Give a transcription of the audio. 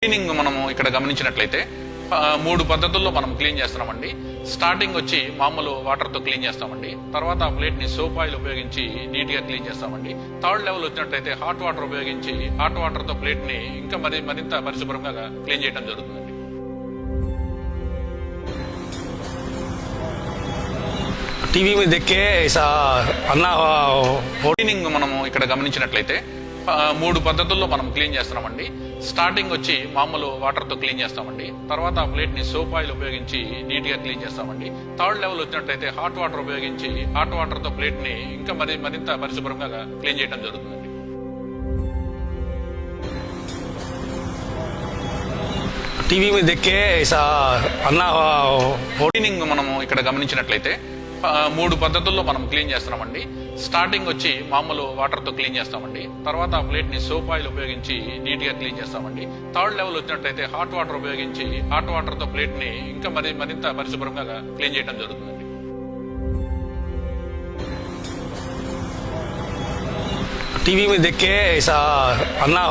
Cleaning మనము ఇక్కడ గమనించినట్లయితే మూడు పద్ధతుల్లో మనం క్లీన్ చేస్తున్నామండి. స్టార్టింగ్ వచ్చి మామూలు వాటర్ తో క్లీన్ చేస్తామండి. తర్వాత ఆ ప్లేట్ ని సోప్ ఆయిల్ ఉపయోగించి నీట్ గా క్లీన్ చేస్తామండి. థర్డ్ లెవెల్ వచ్చినట్లయితే హాట్ వాటర్ ఉపయోగించి హాట్ వాటర్ తో ప్లేట్ ని ఇంకా మరింత పరిశుభ్రంగా క్లీన్ చేయడం జరుగుతుందండి. टीवी में देख के ऐसा अन्ना క్లీనింగ్ మనము ఇక్కడ గమనించినట్లయితే మూడు పద్ధతుల్లో మనం క్లీన్ చేస్తున్నామండి. స్టార్టింగ్ వచ్చి మామూలు వాటర్ తో క్లీన్ చేస్తామండి. తర్వాత ఆ ప్లేట్ ని సోప్ ఆయిల్ ఉపయోగించి నీట్ గా క్లీన్ చేస్తామండి. థర్డ్ లెవెల్ వచ్చినట్లయితే హాట్ వాటర్ ఉపయోగించి హాట్ వాటర్ తో ప్లేట్ ని ఇంకా మరింత పరిశుభ్రంగా క్లీన్ చేయడం జరుగుతుందండి. टीवी में देख के ऐसा अन्ना క్లీనింగ్ మనము ఇక్కడ గమనించినట్లయితే మూడు పద్ధతుల్లో మనం క్లీన్ చేస్తున్నామండి. స్టార్టింగ్ వచ్చి మామూలు వాటర్ తో క్లీన్ చేస్తామండి. తర్వాత ఆ ప్లేట్ ని సోప్ ఆయిల్ ఉపయోగించి నీట్ గా క్లీన్ చేస్తామండి. థర్డ్ లెవెల్ వచ్చినట్లయితే హాట్ వాటర్ ఉపయోగించి హాట్ వాటర్ తో ప్లేట్ ని ఇంకా మరింత పరిశుభ్రంగా క్లీన్ చేయడం జరుగుతుందండి. टीवी में देख के ऐसा अन्ना